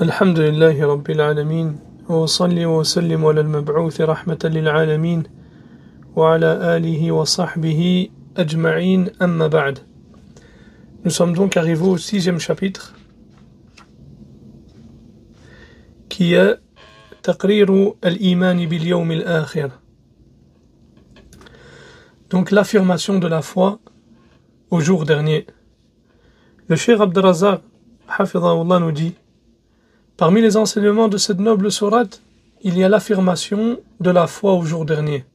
الحمد لله رب العالمين وصلي وسلم على المبعوث رحمة للعالمين وعلى آله وصحبه أجمعين أما بعد. Nous sommes donc arrivés au 6e chapitre qui est تقرير الإيمان باليوم الآخر. Donc l'affirmation de la foi au jour dernier. Le Cheikh Abdelrazak Hafidhahullah nous dit: parmi les enseignements de cette noble sourate, il y a l'affirmation de la foi au jour dernier.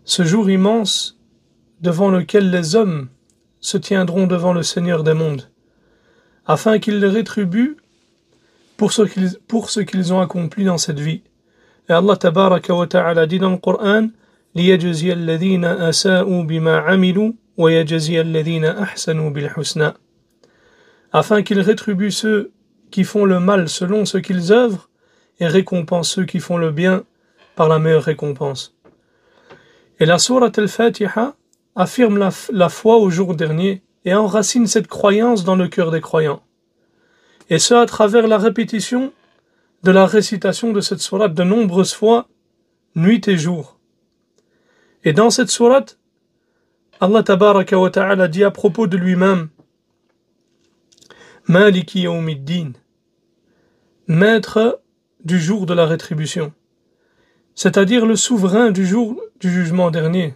Ce jour immense devant lequel les hommes se tiendront devant le Seigneur des mondes, afin qu'il les rétribue pour ce qu'ils ont accompli dans cette vie. Et Allah tabaraka wa ta'ala dit dans le Coran: لِيَجْزِيَ الَّذِينَ أَسَاءُوا بِمَا عَمِلُوا وَيَجْزِيَ الَّذِينَ أَحْسَنُوا بِالْحُسْنَى, afin qu'il rétribue ceux qui font le mal selon ce qu'ils œuvrent et récompense ceux qui font le bien par la meilleure récompense. Et la sourate Al-Fatiha affirme la foi au jour dernier et enracine cette croyance dans le cœur des croyants. Et ce à travers la répétition de la récitation de cette sourate de nombreuses fois, nuit et jour. Et dans cette sourate, Allah tabaraka wa ta'ala dit à propos de lui-même: Maliki yawmiddin, maître du jour de la rétribution, c'est-à-dire le souverain du jour du jugement dernier,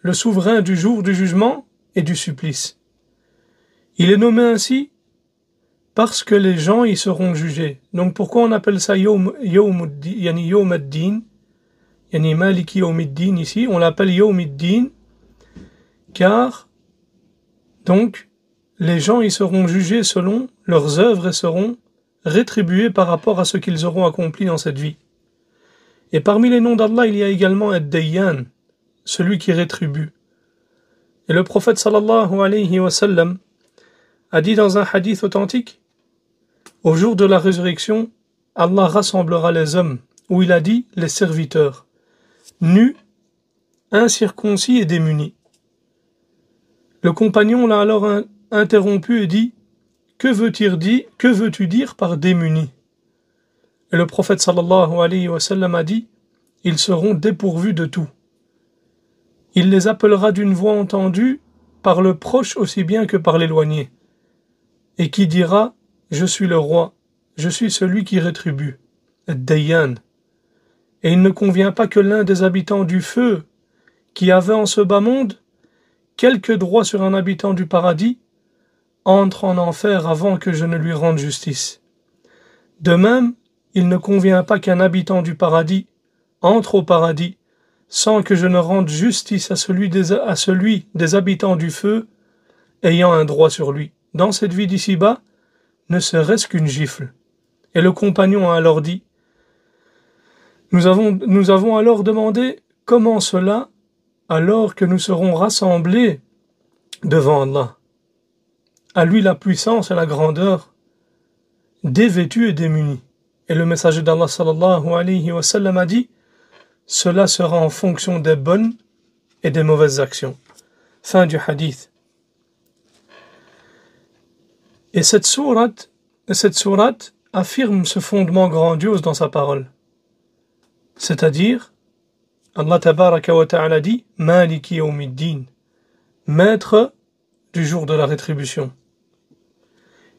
le souverain du jour du jugement et du supplice. Il est nommé ainsi parce que les gens y seront jugés. Donc pourquoi on appelle ça yawm ad-din, yani maliki yawmiddin ici, on l'appelle yawmiddin car donc les gens y seront jugés selon leurs œuvres et seront rétribués par rapport à ce qu'ils auront accompli dans cette vie. Et parmi les noms d'Allah, il y a également Ad-Dayyan, celui qui rétribue. Et le prophète sallallahu alayhi wa sallam a dit dans un hadith authentique: au jour de la résurrection, Allah rassemblera les hommes, où il a dit les serviteurs, nus, incirconcis et démunis. Le compagnon l'a alors interrompu et dit: que veux-tu dire par démunis? Et le prophète sallallahu alayhi wa sallam a dit: ils seront dépourvus de tout. Il les appellera d'une voix entendue par le proche aussi bien que par l'éloigné, et qui dira: je suis le roi, je suis celui qui rétribue, Ad-Dayyan. Et il ne convient pas que l'un des habitants du feu, qui avait en ce bas monde quelque droit sur un habitant du paradis, entre en enfer avant que je ne lui rende justice. De même, il ne convient pas qu'un habitant du paradis entre au paradis sans que je ne rende justice à celui des habitants du feu ayant un droit sur lui, dans cette vie d'ici-bas, ne serait-ce qu'une gifle. Et le compagnon a alors dit: nous avons alors demandé: comment cela, alors que nous serons rassemblés devant Allah? À lui la puissance et la grandeur, dévêtus et démunis. Et le messager d'Allah sallallahu alayhi wa sallam a dit: cela sera en fonction des bonnes et des mauvaises actions. Fin du hadith. Et cette sourate affirme ce fondement grandiose dans sa parole. C'est-à-dire, Allah tabaraka wa ta'ala dit: Maliki yawmiddin, maître du jour de la rétribution.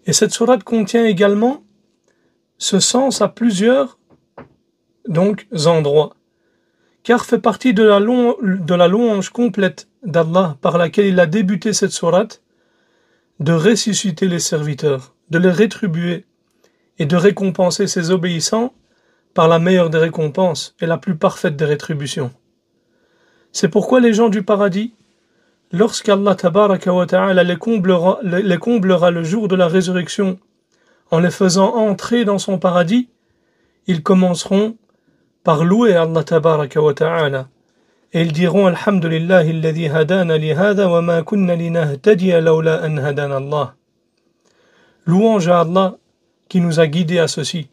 Et cette sourate contient également ce sens à plusieurs endroits, car fait partie de la louange complète d'Allah par laquelle il a débuté cette sourate, de ressusciter les serviteurs, de les rétribuer et de récompenser ses obéissants par la meilleure des récompenses et la plus parfaite des rétributions. C'est pourquoi les gens du paradis, lorsqu'Allah tabaraka wa ta'ala les comblera le jour de la résurrection en les faisant entrer dans son paradis, ils commenceront par louer Allah tabaraka wa ta'ala et ils diront: Alhamdulillahi alladhi hadana li hadha wa ma kunna linahtadiya lawla an hadana Allah. Louange à Allah qui nous a guidés à ceci.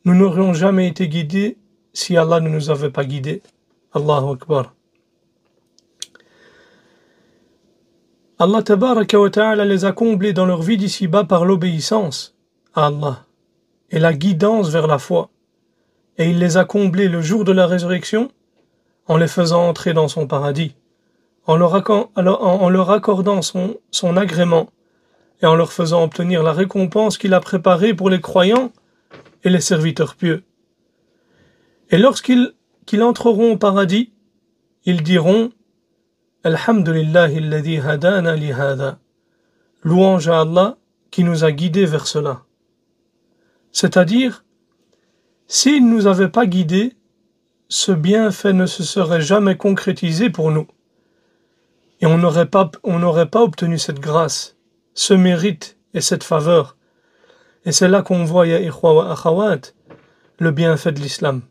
Nous n'aurions jamais été guidés si Allah ne nous avait pas guidés. Allahu Akbar. Allah tabaraka wa ta'ala les a comblés dans leur vie d'ici-bas par l'obéissance à Allah. et la guidance vers la foi, et il les a comblés le jour de la résurrection en les faisant entrer dans son paradis, en leur accordant son agrément et en leur faisant obtenir la récompense qu'il a préparée pour les croyants et les serviteurs pieux. Et lorsqu'ils entreront au paradis, ils diront « Alhamdulillahi alladhi hadana li hada » louange à Allah qui nous a guidés vers cela. C'est-à-dire, s'il ne nous avait pas guidés, ce bienfait ne se serait jamais concrétisé pour nous. Et on n'aurait pas obtenu cette grâce, ce mérite et cette faveur. Et c'est là qu'on voit, ya ikhwa wa akhawat, le bienfait de l'islam.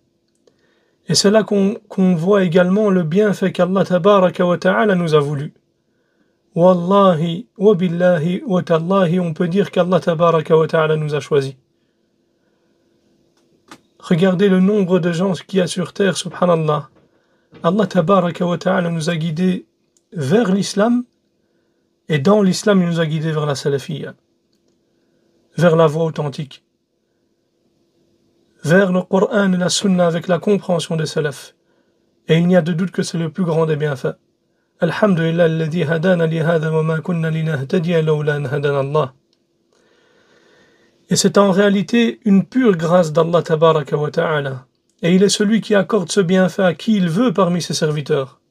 Et c'est là qu'on voit également le bienfait qu'Allah tabaraka wa ta'ala nous a voulu. Wallahi, wa billahi, wa tallahi, on peut dire qu'Allah tabaraka wa ta'ala nous a choisis. Regardez le nombre de gens qu'il y a sur terre, subhanallah. Allah tabaraka wa ta'ala nous a guidés vers l'islam, et dans l'islam, il nous a guidés vers la salafiyya, vers la voie authentique, vers le Coran et la Sunna avec la compréhension des salafs. Et il n'y a de doute que c'est le plus grand des bienfaits. Alhamdulillah alladhi hadana li hadha wa ma kunna linahtadiya lawla an hadana Allah. Et c'est en réalité une pure grâce d'Allah tabaraka wa ta'ala. Et il est celui qui accorde ce bienfait à qui il veut parmi ses serviteurs.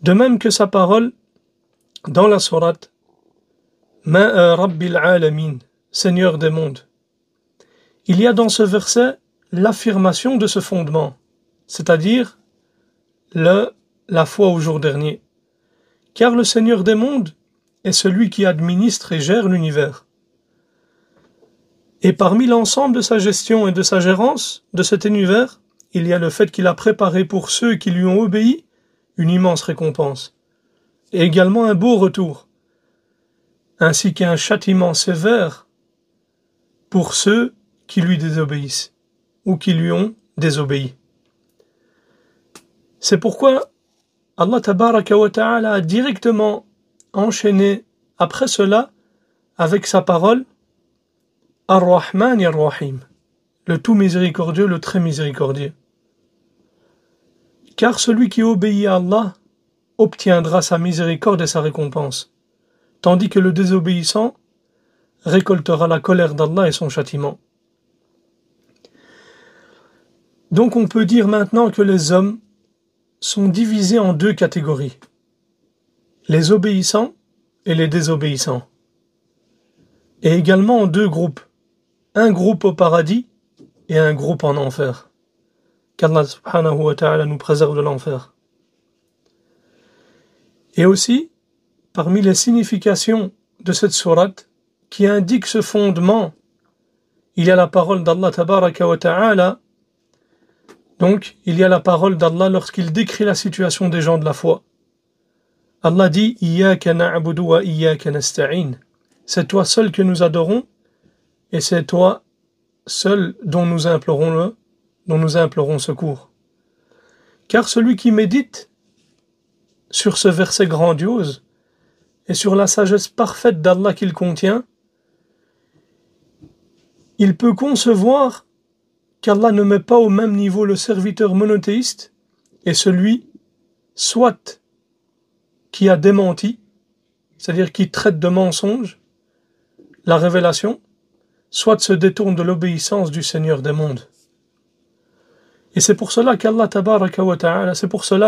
De même que sa parole dans la sourate Ma Rabbil Alamin, Seigneur des mondes. Il y a dans ce verset l'affirmation de ce fondement, c'est-à-dire la foi au jour dernier. Car le Seigneur des mondes est celui qui administre et gère l'univers. Et parmi l'ensemble de sa gestion et de sa gérance de cet univers, il y a le fait qu'il a préparé pour ceux qui lui ont obéi une immense récompense, et également un beau retour, ainsi qu'un châtiment sévère pour ceux qui lui désobéissent, ou qui lui ont désobéi. C'est pourquoi Allah tabaraka wa ta'ala a directement enchaîné après cela avec sa parole Ar-Rahman Ar-Rahim, le tout miséricordieux, le très miséricordieux. Car celui qui obéit à Allah obtiendra sa miséricorde et sa récompense, tandis que le désobéissant récoltera la colère d'Allah et son châtiment. Donc on peut dire maintenant que les hommes sont divisés en deux catégories, les obéissants et les désobéissants, et également en deux groupes, un groupe au paradis et un groupe en enfer. Qu'Allah subhanahu wa ta'ala nous préserve de l'enfer. Et aussi, parmi les significations de cette sourate qui indique ce fondement, il y a la parole d'Allah tabaraka wa ta'ala. Donc, il y a la parole d'Allah lorsqu'il décrit la situation des gens de la foi. Allah dit « Iyyaka na'budu wa iyyaka nasta'in » C'est toi seul que nous adorons, et c'est toi seul dont nous implorons secours. Car celui qui médite sur ce verset grandiose et sur la sagesse parfaite d'Allah qu'il contient, il peut concevoir qu'Allah ne met pas au même niveau le serviteur monothéiste et celui soit qui a démenti, c'est-à-dire qui traite de mensonge la révélation, soit se détourne de l'obéissance du Seigneur des mondes. Et c'est pour cela qu'Allah tabaraka wa ta'ala,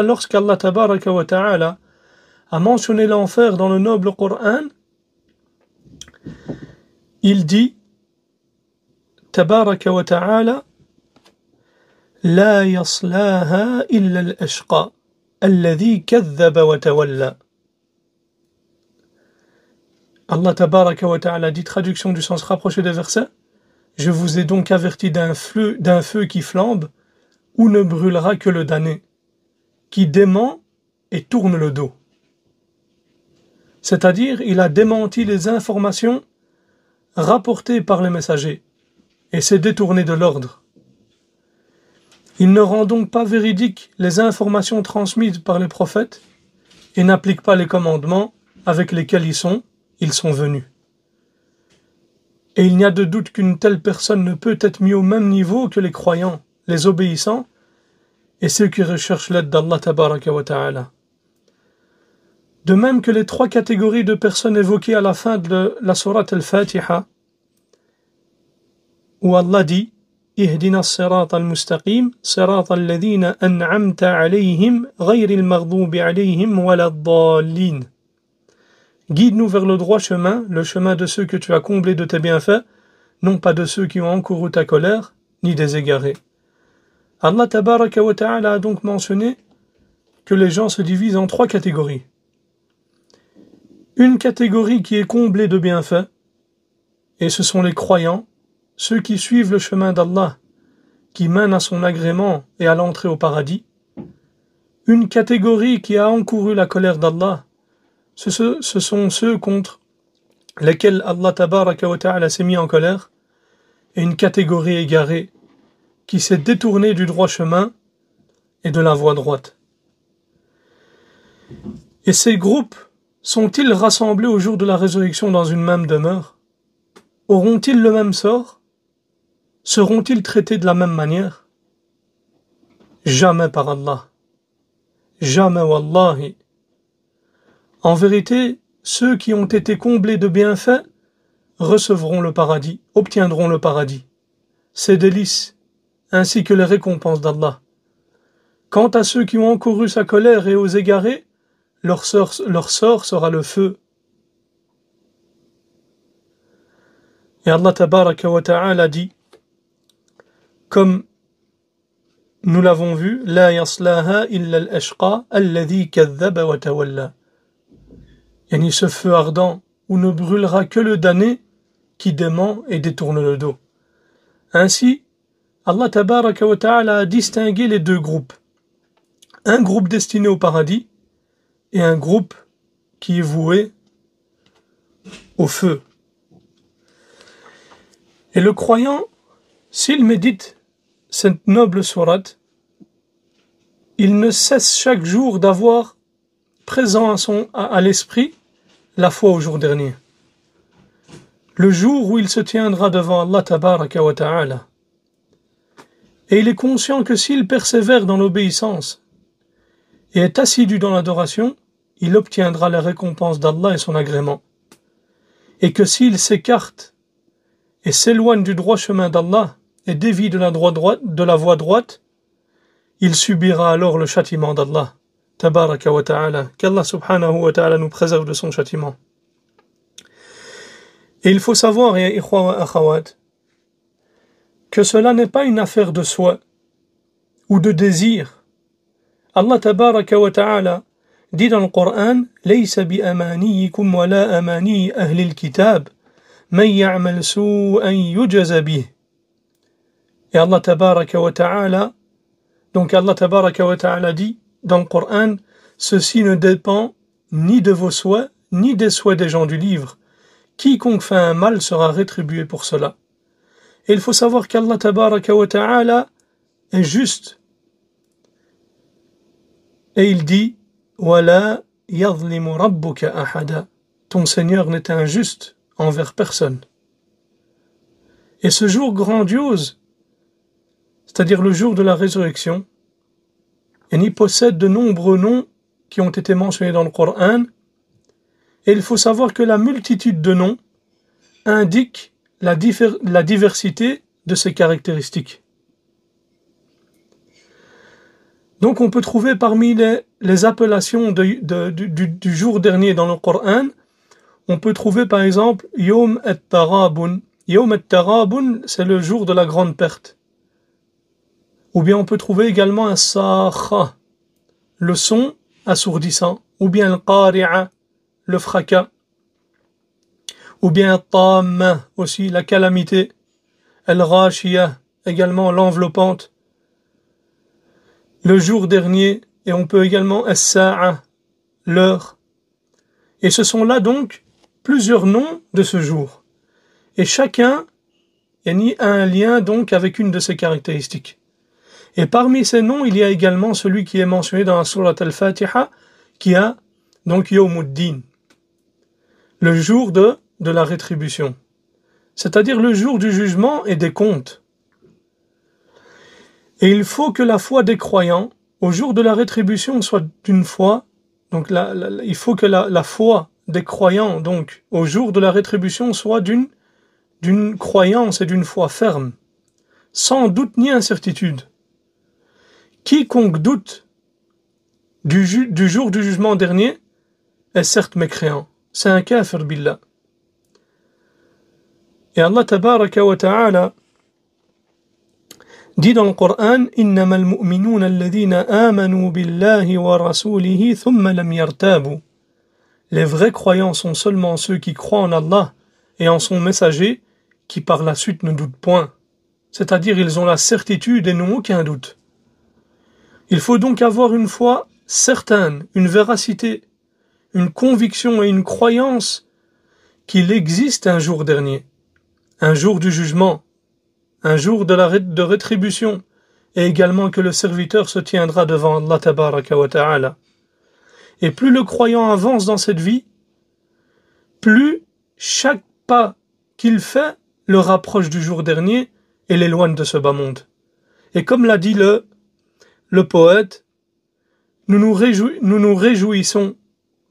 lorsqu'Allah tabaraka wa ta'ala a mentionné l'enfer dans le noble Coran, il dit tabaraka wa ta'ala La yaslaha illa al-ashqa alladhi kadhaba wa tawalla. Allah tabaraka wa ta'ala dit, traduction du sens rapproché des versets, je vous ai donc averti d'un feu qui flambe, où ne brûlera que le damné, qui dément et tourne le dos. C'est-à-dire, il a démenti les informations rapportées par les messagers, et s'est détourné de l'ordre. Il ne rend donc pas véridiques les informations transmises par les prophètes, et n'applique pas les commandements avec lesquels ils sont venus. Et il n'y a de doute qu'une telle personne ne peut être mise au même niveau que les croyants, les obéissants, et ceux qui recherchent l'aide d'Allah tabaraka wa ta'ala. De même que les trois catégories de personnes évoquées à la fin de la sourate al-Fatiha, où Allah dit Ihdina as-sirata al-mustaqim, sirata alladhina an'amta alayhim, ghayri al-maghdubi alayhim waladdallin. Guide-nous vers le droit chemin, le chemin de ceux que tu as comblés de tes bienfaits, non pas de ceux qui ont encouru ta colère, ni des égarés. Allah tabaraka wa ta'ala a donc mentionné que les gens se divisent en trois catégories. Une catégorie qui est comblée de bienfaits, et ce sont les croyants, ceux qui suivent le chemin d'Allah, qui mène à son agrément et à l'entrée au paradis. Une catégorie qui a encouru la colère d'Allah, ce sont ceux contre lesquels Allah tabaraka wa ta'ala s'est mis en colère, et une catégorie égarée, qui s'est détournée du droit chemin et de la voie droite. Et ces groupes sont-ils rassemblés au jour de la résurrection dans une même demeure? Auront-ils le même sort? Seront-ils traités de la même manière? Jamais par Allah. Jamais wallahi. En vérité, ceux qui ont été comblés de bienfaits recevront le paradis, obtiendront le paradis, ses délices, ainsi que les récompenses d'Allah. Quant à ceux qui ont encouru sa colère et aux égarés, leur sort sera le feu. Et Allah tabaraka wa ta'ala dit, comme nous l'avons vu, La yaslaha illa al-ashqa alladhi kadhaba wa tawalla. Yani ce feu ardent où ne brûlera que le damné qui dément et détourne le dos. Ainsi, Allah tabaraka wa ta'ala a distingué les deux groupes. Un groupe destiné au paradis et un groupe qui est voué au feu. Et le croyant, s'il médite cette noble sourate, il ne cesse chaque jour d'avoir présent à l'esprit la foi au jour dernier. Le jour où il se tiendra devant Allah tabaraka wa ta'ala. Et il est conscient que s'il persévère dans l'obéissance et est assidu dans l'adoration, il obtiendra la récompense d'Allah et son agrément. Et que s'il s'écarte et s'éloigne du droit chemin d'Allah et dévie de la voie droite, il subira alors le châtiment d'Allah, tabaraka wa ta'ala, qu'Allah subhanahu wa ta'ala nous préserve de son châtiment. Et il faut savoir, ya ikhwa wa akhawat, que cela n'est pas une affaire de soi ou de désir. Allah tabaraka wa ta'ala dit dans le Coran Laysa bi amaniyikum wa la amani ahli al-kitab man ya'mal su'an yujza bih. Et Allah tabaraka wa ta'ala dit dans le Coran, ceci ne dépend ni de vos souhaits ni des souhaits des gens du livre. Quiconque fait un mal sera rétribué pour cela. Et il faut savoir qu'Allah tabaraka wa ta'ala est juste. Et il dit Wala yadhlimu rabbuka ahada. Ton Seigneur n'est injuste envers personne. Et ce jour grandiose, c'est-à-dire le jour de la résurrection, il possède de nombreux noms qui ont été mentionnés dans le Coran, et il faut savoir que la multitude de noms indique la diversité de ces caractéristiques. Donc on peut trouver parmi les appellations du jour dernier dans le Coran, on peut trouver par exemple Yawm at-Tarabun. Yawm at-Tarabun, c'est le jour de la grande perte. Ou bien on peut trouver également un Sakha, le son assourdissant, ou bien le Qari'a, le fracas, ou bien Tamma, aussi la calamité, Al-Ghashiyah, également l'enveloppante, le jour dernier, et on peut également As-Sa'a, l'heure. Et ce sont là donc plusieurs noms de ce jour. Et chacun a un lien donc avec une de ces caractéristiques. Et parmi ces noms, il y a également celui qui est mentionné dans la sourate al-Fatiha, qui a donc Yawmuddin, le jour de la rétribution. c'est-à-dire le jour du jugement et des comptes. Et il faut que la foi des croyants au jour de la rétribution soit d'une foi, donc il faut que la foi des croyants donc au jour de la rétribution soit d'une croyance et d'une foi ferme, sans doute ni incertitude. Quiconque doute du jour du jugement dernier est certes mécréant, c'est un kafir billah. Et Allah tabaraka wa ta'ala dit dans le Coran إنما المؤمنون الذين آمنوا بالله ورسوله ثم لم يرتابوا. Les vrais croyants sont seulement ceux qui croient en Allah et en son messager, qui par la suite ne doutent point. C'est-à-dire ils ont la certitude et n'ont aucun doute. Il faut donc avoir une foi certaine, une véracité, une conviction et une croyance qu'il existe un jour dernier, un jour du jugement, un jour de rétribution, et également que le serviteur se tiendra devant Allah tabaraka wa ta'ala. Et plus le croyant avance dans cette vie, plus chaque pas qu'il fait le rapproche du jour dernier et l'éloigne de ce bas monde. Et comme l'a dit le poète, nous nous réjouissons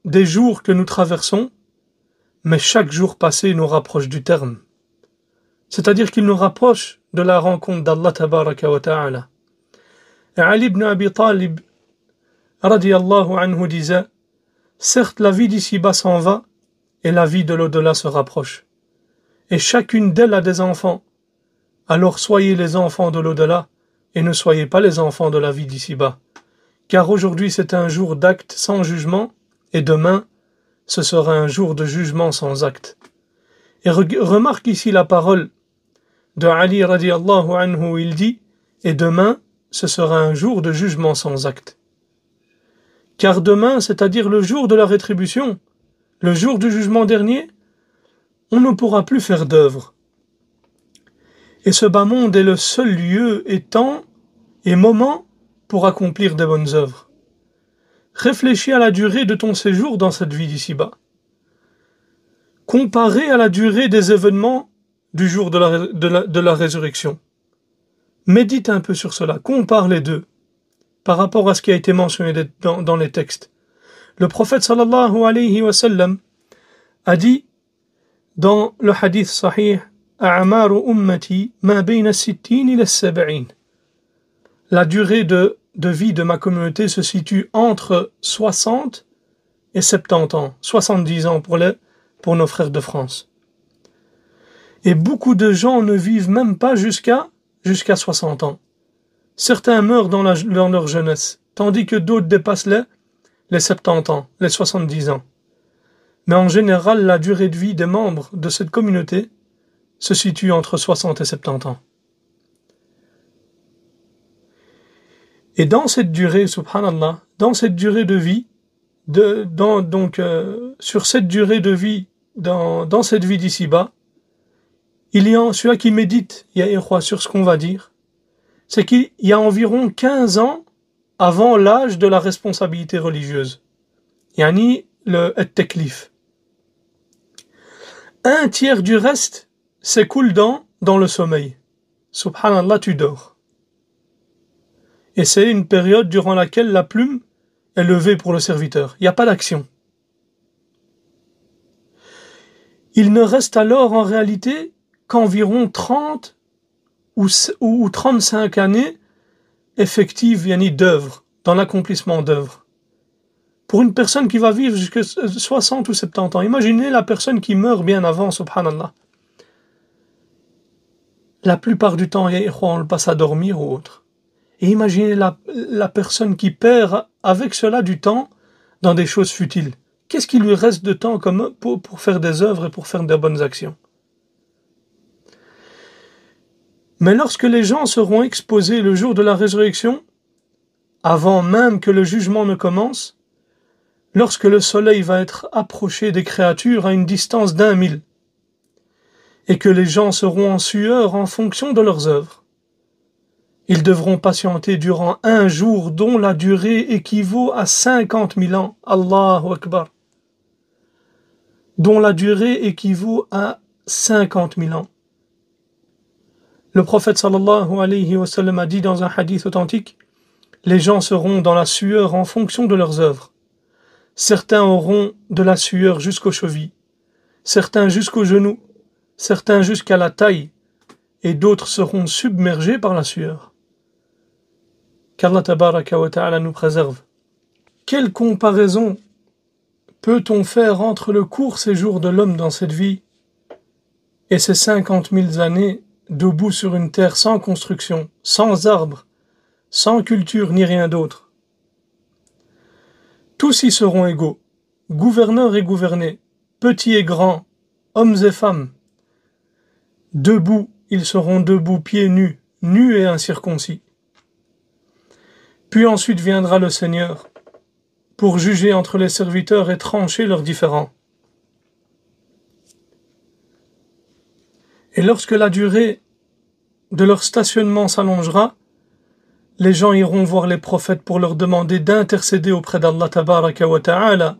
des jours que nous traversons, mais chaque jour passé nous rapproche du terme. C'est-à-dire qu'il nous rapproche de la rencontre d'Allah tabaraka wa ta'ala. Et Ali ibn Abi Talib radiyallahu anhu disait: certes la vie d'ici-bas s'en va et la vie de l'au-delà se rapproche. Et chacune d'elles a des enfants. Alors soyez les enfants de l'au-delà et ne soyez pas les enfants de la vie d'ici-bas. Car aujourd'hui c'est un jour d'acte sans jugement et demain ce sera un jour de jugement sans acte. Et remarque ici la parole de Ali radiyallahu anhu où il dit: et demain ce sera un jour de jugement sans acte. Car demain, c'est-à-dire le jour de la rétribution, le jour du jugement dernier, on ne pourra plus faire d'œuvre. Et ce bas monde est le seul lieu et temps et moment pour accomplir des bonnes œuvres. Réfléchis à la durée de ton séjour dans cette vie d'ici-bas. Comparé à la durée des événements du jour de la résurrection. Médite un peu sur cela, compare les deux par rapport à ce qui a été mentionné dans les textes. Le prophète sallallahu alayhi wa sallam a dit dans le hadith sahih: A'maru ummati ma bayna sittin ila sab'in. La durée de vie de ma communauté se situe entre 60 et 70 ans, 70 ans pour nos frères de France. Et beaucoup de gens ne vivent même pas jusqu'à 60 ans. Certains meurent dans leur jeunesse, tandis que d'autres dépassent les 70 ans, les 70 ans. Mais en général, la durée de vie des membres de cette communauté se situe entre 60 et 70 ans. Et dans cette durée, subhanallah, dans cette durée de vie, sur cette durée de vie, dans cette vie d'ici-bas, il y a celui qui médite, sur ce qu'on va dire, c'est qu'il y a environ 15 ans avant l'âge de la responsabilité religieuse. Yani le at-taklif. Un tiers du reste s'écoule dans le sommeil. Subhanallah, tu dors. Et c'est une période durant laquelle la plume est levée pour le serviteur. Il n'y a pas d'action. Il ne reste alors en réalité qu'environ 30 ou 35 années effectives, d'œuvre, dans l'accomplissement d'œuvres. Pour une personne qui va vivre jusqu'à 60 ou 70 ans, imaginez la personne qui meurt bien avant, subhanallah. La plupart du temps, on le passe à dormir ou autre. Et imaginez la personne qui perd avec cela du temps dans des choses futiles. Qu'est-ce qui lui reste de temps pour faire des œuvres et pour faire des bonnes actions? Mais lorsque les gens seront exposés le jour de la résurrection, avant même que le jugement ne commence, lorsque le soleil va être approché des créatures à une distance d'1 mille, et que les gens seront en sueur en fonction de leurs œuvres, ils devront patienter durant 1 jour dont la durée équivaut à 50 000 ans. Allahu Akbar. Dont la durée équivaut à 50 000 ans. Le prophète sallallahu alayhi wa sallam a dit dans un hadith authentique: les gens seront dans la sueur en fonction de leurs œuvres. Certains auront de la sueur jusqu'aux chevilles, certains jusqu'aux genoux, certains jusqu'à la taille, et d'autres seront submergés par la sueur. Qu'Allah tabaraka wa ta'ala nous préserve. Quelle comparaison peut-on faire entre le court séjour de l'homme dans cette vie et ces 50 000 années debout sur une terre sans construction, sans arbres, sans culture ni rien d'autre? Tous y seront égaux, gouverneurs et gouvernés, petits et grands, hommes et femmes. Debout, ils seront debout pieds nus, nus et incirconcis. Puis ensuite viendra le Seigneur pour juger entre les serviteurs et trancher leurs différends. Et lorsque la durée de leur stationnement s'allongera, les gens iront voir les prophètes pour leur demander d'intercéder auprès d'Allah tabaraka wa ta'ala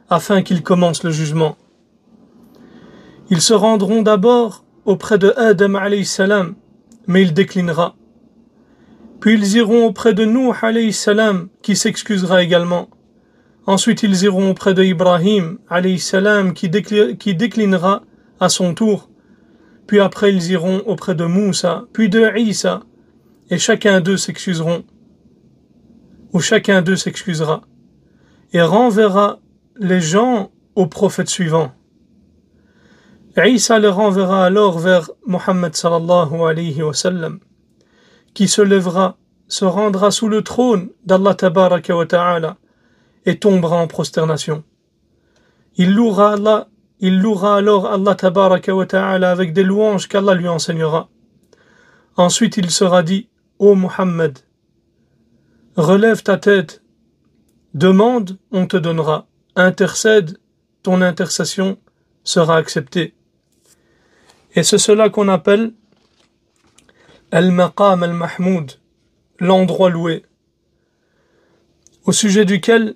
afin qu'ils commencent le jugement. Ils se rendront d'abord auprès de Adam alayhi salam, mais il déclinera. Puis ils iront auprès de Nuh alayhi salam, qui s'excusera également. Ensuite ils iront auprès de Ibrahim alayhi salam, qui déclinera à son tour. Puis après ils iront auprès de Moussa, puis de Isa, et chacun d'eux s'excuseront, ou chacun d'eux s'excusera, et renverra les gens au prophète suivant. Isa les renverra alors vers Muhammad sallallahu alayhi wa sallam, qui se lèvera, se rendra sous le trône d'Allah tabaraka wa ta'ala, et tombera en prosternation. Il louera alors Allah tabaraka wa ta'ala avec des louanges qu'Allah lui enseignera. Ensuite il sera dit: Ô Muhammad, relève ta tête, demande, on te donnera, intercède, ton intercession sera acceptée. Et c'est cela qu'on appelle Al-Maqam al-Mahmoud, l'endroit loué, au sujet duquel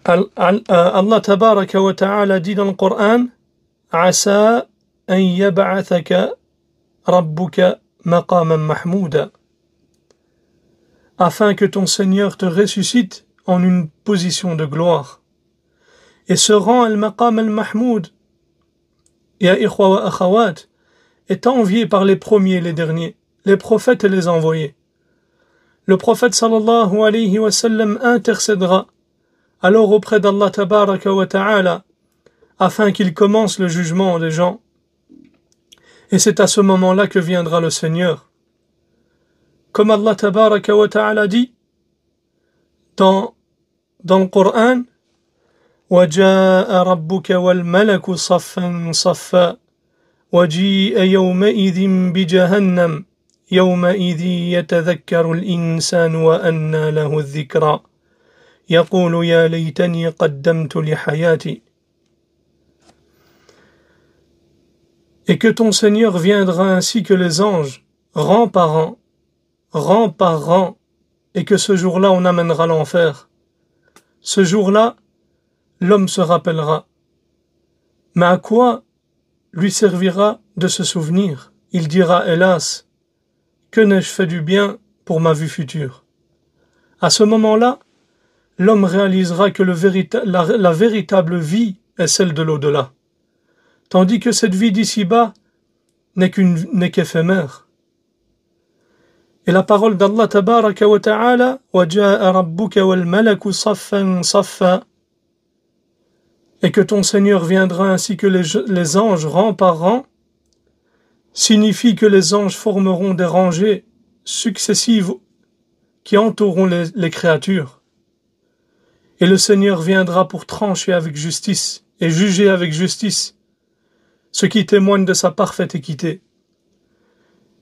Allah tabaraka wa ta'ala dit dans le Coran: Asa an yab'athaka rabbuka maqaman mahmouda, afin que ton Seigneur te ressuscite en une position de gloire. Et ce rang al-Maqam al-Mahmoud, ya ikhwa wa akhawat, est envié par les premiers et les derniers, les prophètes et les envoyés. Le prophète sallallahu alayhi wa sallam intercédera alors auprès d'Allah tabaraka wa ta'ala afin qu'il commence le jugement des gens. Et c'est à ce moment-là que viendra le Seigneur. Comme Allah tabaraka wa ta'ala dit dans le Coran: وَجَاءَ رَبُّكَ وَالْمَلَكُ صَفًّا صَفًّا وَجِيءَ يَوْمَئِذٍ بِجَهَنَّمَ يَوْمَئِذٍ يَتَذَكَّرُ الْإِنسَانُ وَأَنَّى لَهُ الذِّكْرَى يَقُولُ يَا لَيْتَنِي قَدَّمْتُ لِحَيَاتِي. Et que ton Seigneur viendra ainsi que les anges, rang par rang, et que ce jour-là on amènera l'enfer. Ce jour-là, l'homme se rappellera. Mais à quoi lui servira de se souvenir? Il dira: hélas, que n'ai-je fait du bien pour ma vie future? À ce moment-là, l'homme réalisera que la véritable vie est celle de l'au-delà, tandis que cette vie d'ici-bas n'est qu'éphémère. Et la parole d'Allah tabaraka wa ta'ala: وَجَاءَ رَبُّكَ وَالْمَلَكُ صَفًّا صَفًّا, et que ton Seigneur viendra ainsi que les anges rang par rang, signifie que les anges formeront des rangées successives qui entoureront les créatures. Et le Seigneur viendra pour trancher avec justice et juger avec justice, ce qui témoigne de sa parfaite équité.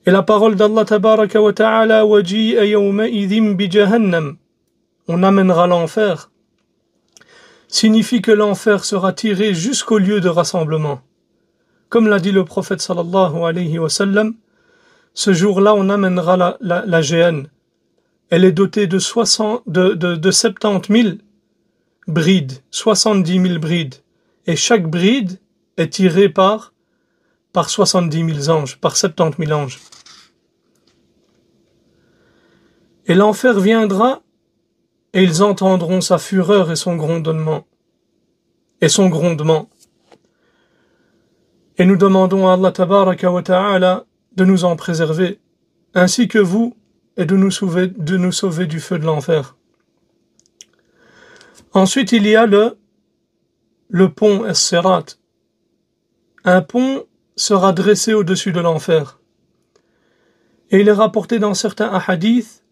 Et la parole d'Allah tabaraka wa ta'ala: وَجِيءَ يَوْمَئِذٍ بِجَهَنَّمَ, on amènera l'enfer, signifie que l'enfer sera tiré jusqu'au lieu de rassemblement. Comme l'a dit le prophète sallallahu alayhi wa sallam, ce jour-là on amènera la géhenne. Elle est dotée de 70 000 brides, 70 000 brides, et chaque bride est tirée par par 70 000 anges, par 70 000 anges. Et l'enfer viendra, et ils entendront sa fureur et son grondement. Et nous demandons à Allah tabaraka wa ta'ala de nous en préserver, ainsi que vous, et de nous sauver du feu de l'enfer. Ensuite, il y a le pont As-Sirat. Un pont sera dressé au-dessus de l'enfer. Et il est rapporté dans certains hadiths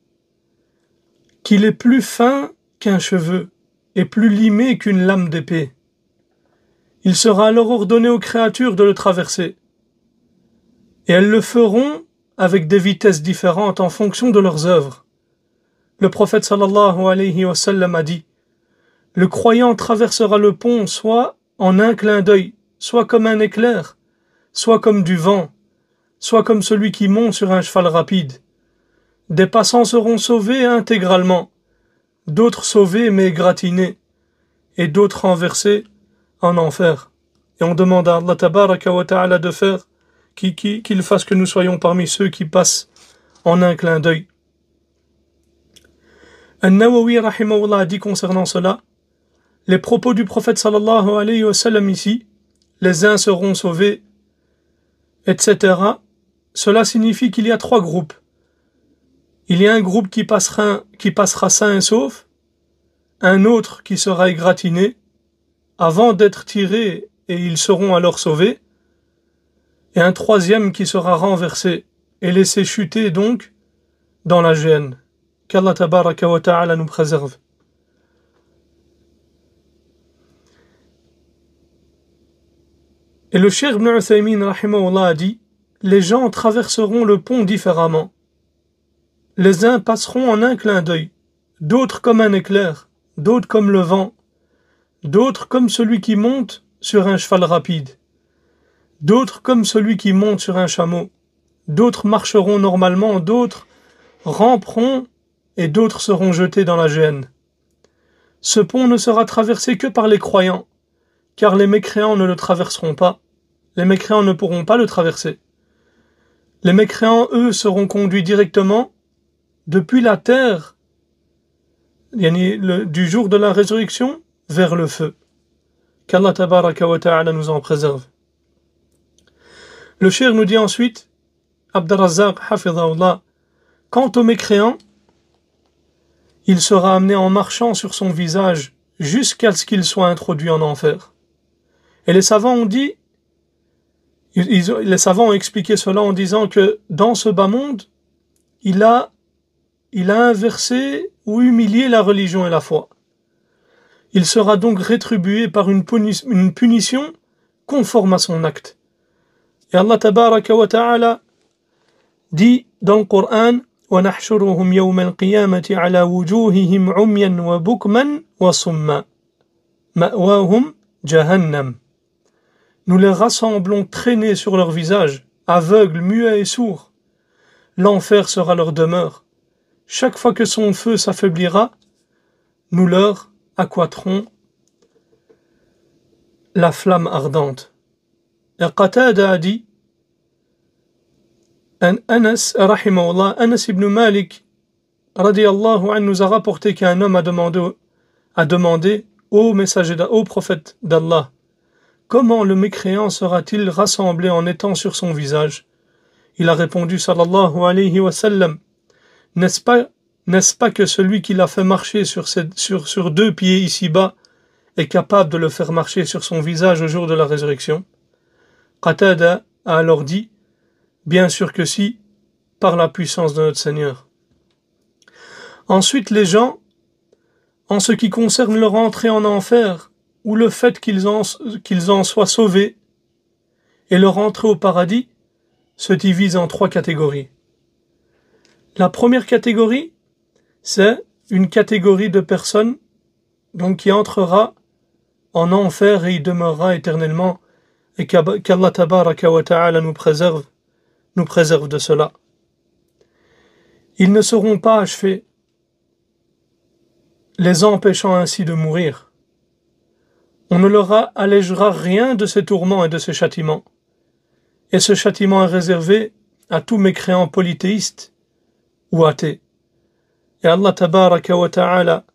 qu'il est plus fin qu'un cheveu et plus limé qu'une lame d'épée. Il sera alors ordonné aux créatures de le traverser. Et elles le feront avec des vitesses différentes en fonction de leurs œuvres. Le prophète sallallahu alayhi wa sallam a dit: le croyant traversera le pont soit en un clin d'œil, soit comme un éclair, soit comme du vent, soit comme celui qui monte sur un cheval rapide. Des passants seront sauvés intégralement, d'autres sauvés mais égratignés, et d'autres renversés en enfer. Et on demande à Allah tabaraka wa ta'ala de faire qu'il fasse que nous soyons parmi ceux qui passent en un clin d'œil. An-Nawawi rahimahullah a dit concernant cela: les propos du prophète sallallahu alayhi wa sallam ici, les uns seront sauvés, etc. Cela signifie qu'il y a 3 groupes. Il y a un groupe qui passera sain et sauf, un autre qui sera égratigné avant d'être tiré et ils seront alors sauvés, et un troisième qui sera renversé et laissé chuter donc dans la géhenne. Qu'Allah tabaraka wa ta'ala nous préserve. Et le Cheikh Ibn Uthaymin rahimahullah a dit: les gens traverseront le pont différemment. Les uns passeront en un clin d'œil, d'autres comme un éclair, d'autres comme le vent, d'autres comme celui qui monte sur un cheval rapide, d'autres comme celui qui monte sur un chameau, d'autres marcheront normalement, d'autres ramperont et d'autres seront jetés dans la géhenne. Ce pont ne sera traversé que par les croyants, car les mécréants ne le traverseront pas. Les mécréants ne pourront pas le traverser. Les mécréants, eux, seront conduits directement depuis la terre, du jour de la résurrection, vers le feu. Qu'Allah tabaraka wa ta'ala nous en préserve. Le cheikh nous dit ensuite, Abdurrazzaq hafidhahullah, quant au mécréant, il sera amené en marchant sur son visage jusqu'à ce qu'il soit introduit en enfer. Et les savants ont dit, les savants ont expliqué cela en disant que dans ce bas monde, il a inversé ou humilié la religion et la foi. Il sera donc rétribué par une punition conforme à son acte. Et Allah tabaraka wa ta'ala dit dans le Coran: وَنَحْشُرُهُمْ يَوْمَ الْقِيَامَةِ عَلَى وُجُوهِهِمْ عُمْيًا وَبُكْمًا وَصُمًّا مَأْوَاهُمْ جَهَنَّمْ. Nous les rassemblons traînés sur leur visage, aveugles, muets et sourds. L'enfer sera leur demeure. Chaque fois que son feu s'affaiblira, nous leur accroîtrons la flamme ardente. Et Qatada a dit, Anas ibn Malik radiyallahu anhu nous a rapporté qu'un homme a demandé au messager, au prophète d'Allah: comment le mécréant sera-t-il rassemblé en étant sur son visage? Il a répondu sallallahu alayhi wa sallam: n'est-ce pas que celui qui l'a fait marcher sur 2 pieds ici-bas est capable de le faire marcher sur son visage au jour de la résurrection? Qatada a alors dit: bien sûr que si, par la puissance de notre Seigneur. Ensuite, les gens, en ce qui concerne leur entrée en enfer, ou le fait qu'ils en soient sauvés, et leur entrée au paradis, se divisent en 3 catégories. La première catégorie, c'est une catégorie de personnes donc qui entrera en enfer et y demeurera éternellement, et qu'Allah tabaraka wa ta'ala nous préserve de cela. Ils ne seront pas achevés, les empêchant ainsi de mourir. On ne leur allégera rien de ces tourments et de ces châtiments. et ce châtiment est réservé à tous mécréants polythéistes ou athées. Et Allah tabaraka wa ta'ala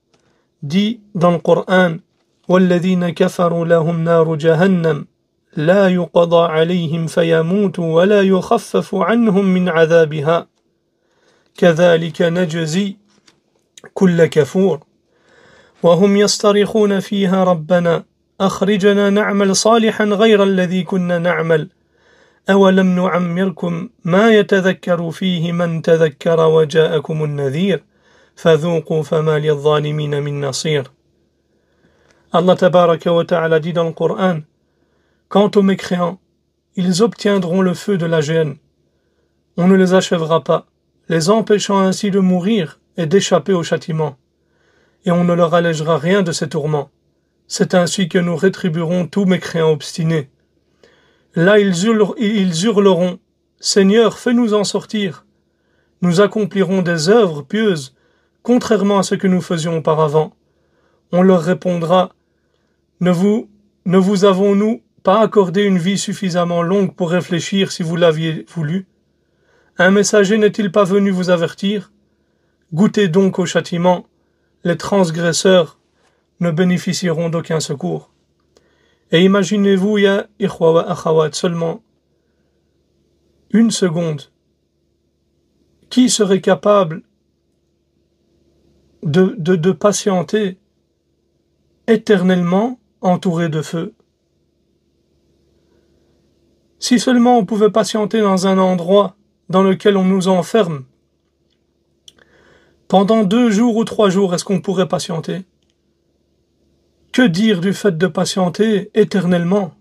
dit dans le Coran وَالَّذِينَ كَفَرُوا لَهُمْ نَارُ جَهَنَّمْ لَا يُقَضَى عَلَيْهِمْ فَيَمُوتُوا وَلَا يُخَفَّفُ عَنْهُمْ مِنْ عَذَابِهَا كَذَلِكَ نَجْزِي كُلَّ كَفُورٍ وَهُمْ يَصْطَرِخُونَ فِيهَا رَبَّنَا أَخْرِجْنَا نَعْمَلْ صَالِحًا غَيْرَ الَّذِي كُنَّا نَعْمَلْ أَوَلَمْ نُعَمِّرْكُمْ مَا يَتَذَكَّرُ فِيهِ مَنْ تَذَكَّرَ وَجَاءَكُمُ النَّذِيرُ فَذُوقُوا فَمَا لِلظَّالِمِينَ مِنْ نَصِيرٍ. Allah tabaraka wa ta'ala dit dans le Coran: quant aux mécréants, ils obtiendront le feu de la géhenne. On ne les achèvera pas, les empêchant ainsi de mourir et d'échapper au châtiment. Et on ne leur allégera rien de ces tourments. C'est ainsi que nous rétribuerons tous mécréants obstinés. Là ils hurleront: Seigneur, fais-nous en sortir. Nous accomplirons des œuvres pieuses, contrairement à ce que nous faisions auparavant. On leur répondra: Ne vous avons-nous pas accordé une vie suffisamment longue pour réfléchir si vous l'aviez voulu? Un messager n'est-il pas venu vous avertir? Goûtez donc au châtiment, les transgresseurs ne bénéficieront d'aucun secours. Et imaginez-vous, ya ikhwa wa akhawat, seulement une seconde, qui serait capable de patienter éternellement entouré de feu? Si seulement on pouvait patienter dans un endroit dans lequel on nous enferme pendant 2 jours ou 3 jours, est-ce qu'on pourrait patienter? Que dire du fait de patienter éternellement?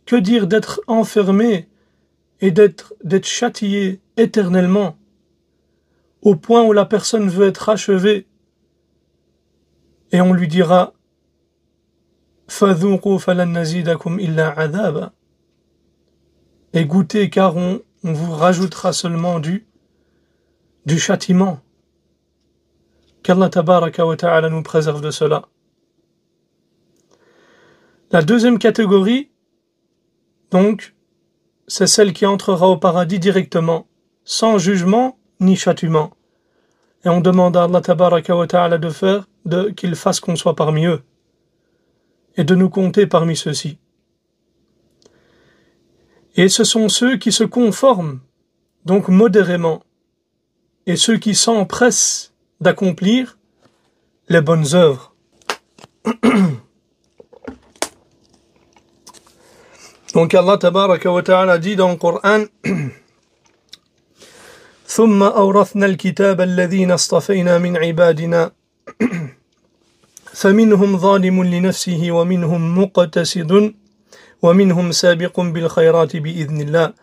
Que dire d'être enfermé et d'être châtié éternellement, au point où la personne veut être achevée et on lui dira فَذُوقُوا فَلَنْ نَزِيدَكُمْ إِلَّا عَذَابًا, et goûtez car on vous rajoutera seulement du châtiment. Qu'Allah tabaraka wa ta'ala nous préserve de cela. La deuxième catégorie, donc, c'est celle qui entrera au paradis directement, sans jugement ni châtiment. Et on demande à Allah tabaraka wa ta'ala qu'il fasse qu'on soit parmi eux, et de nous compter parmi ceux-ci. Et ce sont ceux qui se conforment, donc modérément, et ceux qui s'empressent d'accomplir les bonnes œuvres. Donc Allah tabaraka wa ta'ala dit dans le Coran ثم أورثنا الكتاب الذين اصطفينا من عبادنا فمنهم ظالم لنفسه ومنهم مقتصد ومنهم سابق بالخيرات بإذن الله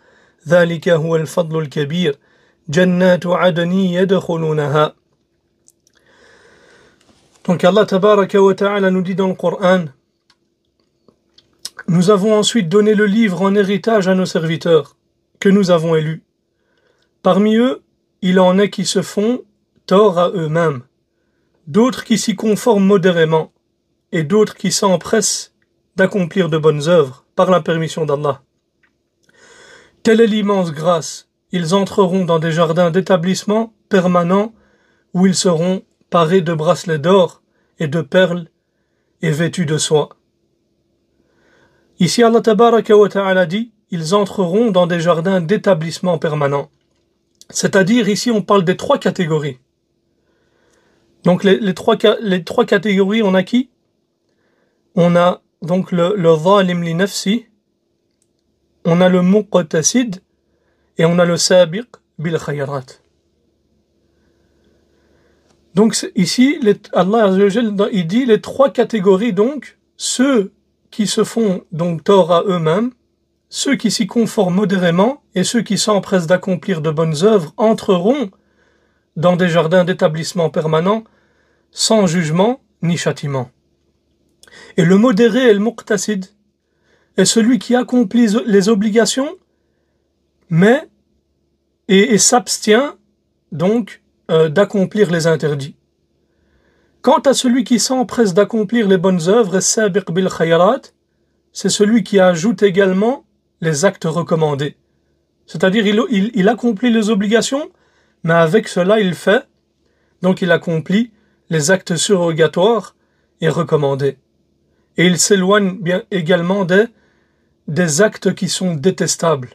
ذلك هو الفضل الكبير جنات عدن يدخلونها. Donc Allah tabaraka wa ta'ala nous dit dans le Coran: nous avons ensuite donné le livre en héritage à nos serviteurs, que nous avons élus. Parmi eux, il en est qui se font tort à eux-mêmes, d'autres qui s'y conforment modérément, et d'autres qui s'empressent d'accomplir de bonnes œuvres par la permission d'Allah. Telle est l'immense grâce, ils entreront dans des jardins d'établissement permanents où ils seront parés de bracelets d'or et de perles et vêtus de soie. Ici Allah tabaraka wa ta'ala dit: ils entreront dans des jardins d'établissement permanents. C'est-à-dire ici on parle des 3 catégories. Donc les trois catégories, on a qui? On a donc le zalim li nafsi, on a le muqtasid et on a le sabiq bil khayrat. Donc ici Allah azza wa jalla, il dit les 3 catégories, donc ceux qui se font donc tort à eux-mêmes, ceux qui s'y conforment modérément et ceux qui s'empressent d'accomplir de bonnes œuvres entreront dans des jardins d'établissement permanents sans jugement ni châtiment. Et le modéré est le muqtasid, est celui qui accomplit les obligations mais et s'abstient donc d'accomplir les interdits. Quant à celui qui s'empresse d'accomplir les bonnes œuvres, sabiq bil khayrat, c'est celui qui ajoute également les actes recommandés, C'est-à-dire il accomplit les obligations, mais avec cela il fait, donc il accomplit les actes surrogatoires et recommandés. Et il s'éloigne bien également des actes qui sont détestables.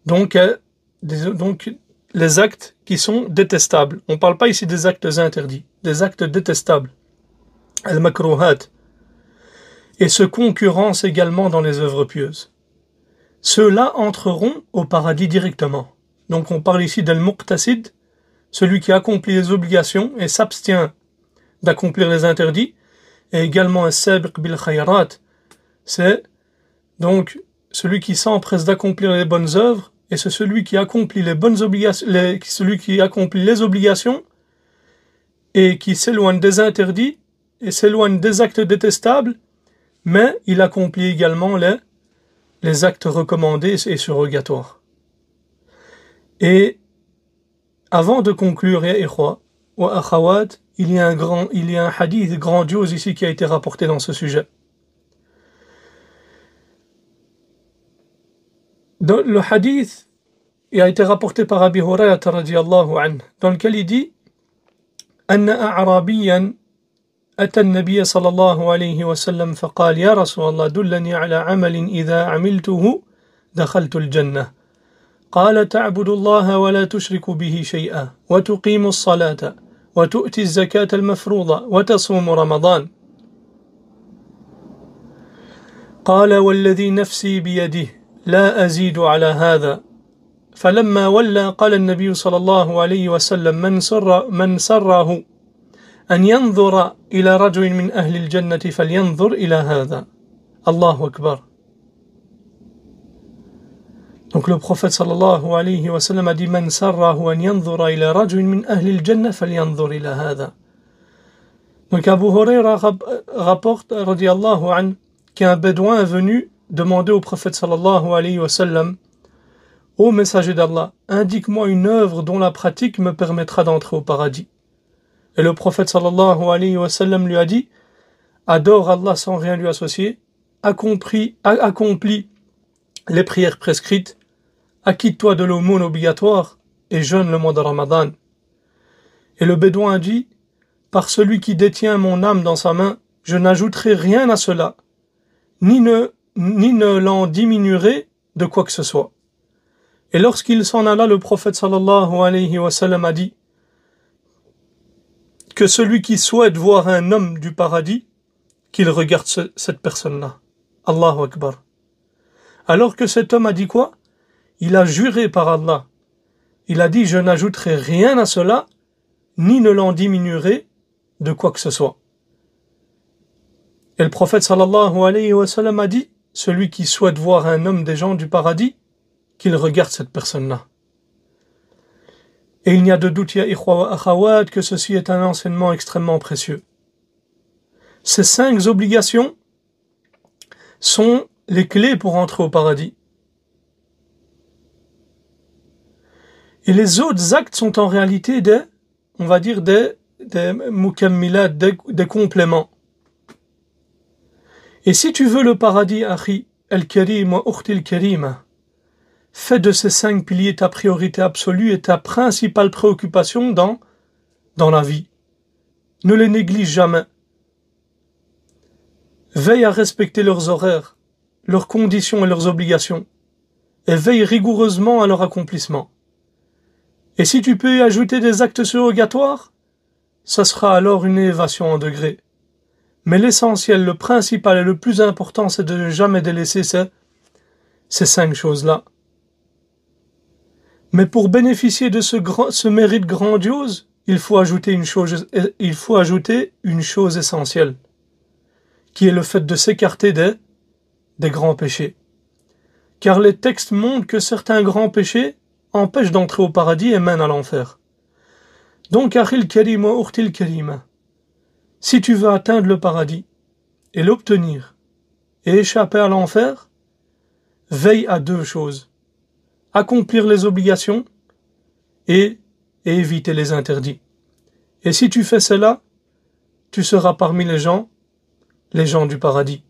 Donc les actes qui sont détestables. On ne parle pas ici des actes interdits, des actes détestables. Al-makruhat. Et se concurrencent également dans les œuvres pieuses. Ceux-là entreront au paradis directement. Donc on parle ici d'al-muqtasid, celui qui accomplit les obligations et s'abstient d'accomplir les interdits, et également al-sabiq bil khayrat, c'est donc celui qui s'empresse d'accomplir les bonnes œuvres, et c'est celui qui accomplit les bonnes obligations, celui qui accomplit les obligations et qui s'éloigne des interdits et s'éloigne des actes détestables, mais il accomplit également les actes recommandés et surrogatoires. Et avant de conclure, ya ikhwa wa akhawat, il y a un hadith grandiose ici qui a été rapporté dans ce sujet. Le hadith a été rapporté par Abi Hurayrah radiyallahu anhu, dans lequel il dit أن أعرابيا أتى النبي صلى الله عليه وسلم فقال يا رسول الله دلني على عمل إذا عملته دخلت الجنة قال تعبد الله ولا تشرك به شيئا وتقيم الصلاة وتؤتي الزكاة المفروضة وتصوم رمضان قال والذي نفسي بيده لا أزيد على هذا فلما ولى قال النبي صلى الله عليه وسلم من سره أن ينظر إلى رجل من أهل الجنة فلينظر إلى هذا الله أكبر. Donc le prophète sallallahu alayhi wa sallam a dit من سره أن ينظر إلى رجل من أهل الجنة فلينظر إلى هذا. Donc Abu Huraira rapporte radiyallahu anhu qu'un bédouin est venu demander au prophète sallallahu alayhi wa sallam: Ô messager d'Allah, indique-moi une œuvre dont la pratique me permettra d'entrer au paradis. Et le prophète sallallahu alayhi wa sallam lui a dit: adore Allah sans rien lui associer, accomplis les prières prescrites, acquitte-toi de l'aumône obligatoire et jeûne le mois de Ramadan. Et le bédouin a dit: par celui qui détient mon âme dans sa main, je n'ajouterai rien à cela, ni ne l'en diminuerai de quoi que ce soit. Et lorsqu'il s'en alla, le prophète sallallahu alayhi wa sallam a dit que celui qui souhaite voir un homme du paradis, qu'il regarde cette personne-là. Allahu Akbar. Alors que cet homme a dit quoi? Il a juré par Allah. Il a dit: je n'ajouterai rien à cela, ni ne l'en diminuerai de quoi que ce soit. Et le prophète sallallahu alayhi wa sallam a dit: celui qui souhaite voir un homme des gens du paradis, qu'il regarde cette personne-là. Et il n'y a de doute, ya ikhwa wa akhawat, que ceci est un enseignement extrêmement précieux. Ces 5 obligations sont les clés pour entrer au paradis. Et les autres actes sont en réalité des mukammilat, des compléments. Et si tu veux le paradis, akhi al-karim wa ukhti al-karima, fais de ces 5 piliers ta priorité absolue et ta principale préoccupation dans la vie. Ne les néglige jamais. Veille à respecter leurs horaires, leurs conditions et leurs obligations, et veille rigoureusement à leur accomplissement. Et si tu peux y ajouter des actes surrogatoires, ça sera alors une élévation en degrés. Mais l'essentiel, le principal et le plus important, c'est de ne jamais délaisser ces 5 choses-là. Mais pour bénéficier de ce mérite grandiose, il faut ajouter une chose essentielle, qui est le fait de s'écarter des grands péchés. Car les textes montrent que certains grands péchés empêchent d'entrer au paradis et mènent à l'enfer. Donc, akhil karim wa ukhtil karima, si tu veux atteindre le paradis et l'obtenir et échapper à l'enfer, veille à 2 choses: accomplir les obligations et éviter les interdits. Et si tu fais cela, tu seras parmi les gens du paradis.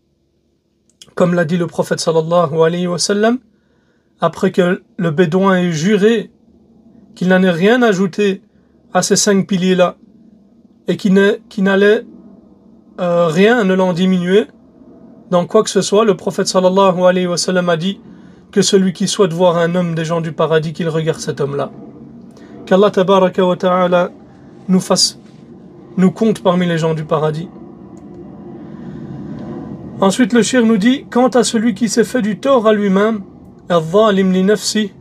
Comme l'a dit le prophète sallallahu alayhi wa sallam: après que le bédouin ait juré qu'il n'en ait rien ajouté à ces 5 piliers-là, et qui n'allait rien ne l'en diminuer, dans quoi que ce soit, le prophète sallallahu alayhi wa sallam a dit que celui qui souhaite voir un homme des gens du paradis, qu'il regarde cet homme-là. Qu'Allah tabaraka wa ta'ala nous compte parmi les gens du paradis. Ensuite, le shir nous dit, quant à celui qui s'est fait du tort à lui-même, al-zalim li nafsi,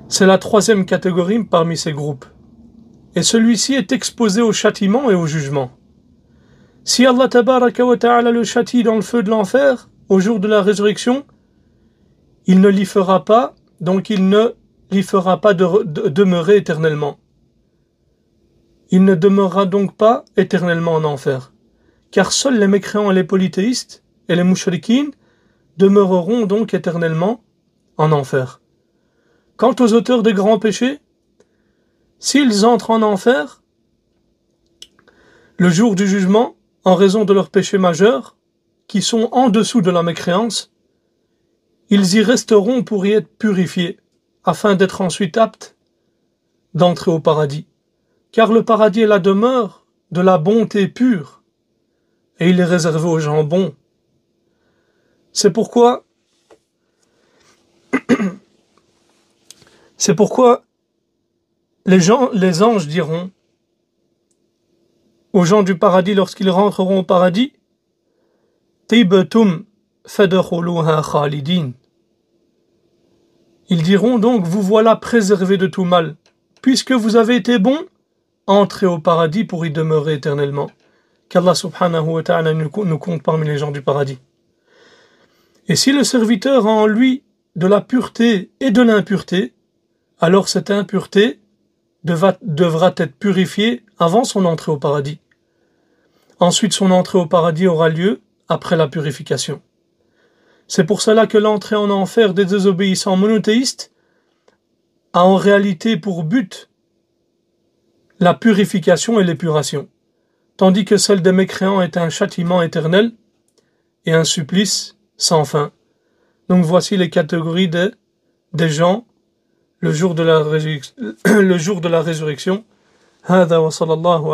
c'est la 3e catégorie parmi ces groupes. Et celui-ci est exposé au châtiment et au jugement. Si Allah tabaraka wa ta'ala le châtie dans le feu de l'enfer, au jour de la résurrection, il ne l'y fera pas, donc il ne l'y fera pas demeurer éternellement. Il ne demeurera donc pas éternellement en enfer. Car seuls les mécréants et les polythéistes et les mouchrikines demeureront donc éternellement en enfer. Quant aux auteurs des grands péchés, s'ils entrent en enfer, le jour du jugement, en raison de leurs péchés majeurs, qui sont en dessous de la mécréance, ils y resteront pour y être purifiés, afin d'être ensuite aptes d'entrer au paradis. Car le paradis est la demeure de la bonté pure, et il est réservé aux gens bons. C'est pourquoi les anges diront aux gens du paradis lorsqu'ils rentreront au paradis, Tibtum fadkhuluha khalidin. Ils diront donc, vous voilà préservés de tout mal, puisque vous avez été bons, entrez au paradis pour y demeurer éternellement. Qu'Allah subhanahu wa ta'ala nous compte parmi les gens du paradis. Et si le serviteur a en lui de la pureté et de l'impureté, alors cette impureté devra être purifiée avant son entrée au paradis. Ensuite, son entrée au paradis aura lieu après la purification. C'est pour cela que l'entrée en enfer des désobéissants monothéistes a en réalité pour but la purification et l'épuration, tandis que celle des mécréants est un châtiment éternel et un supplice sans fin. Donc voici les catégories des gens le jour de la résurrection. هذا وصلى الله على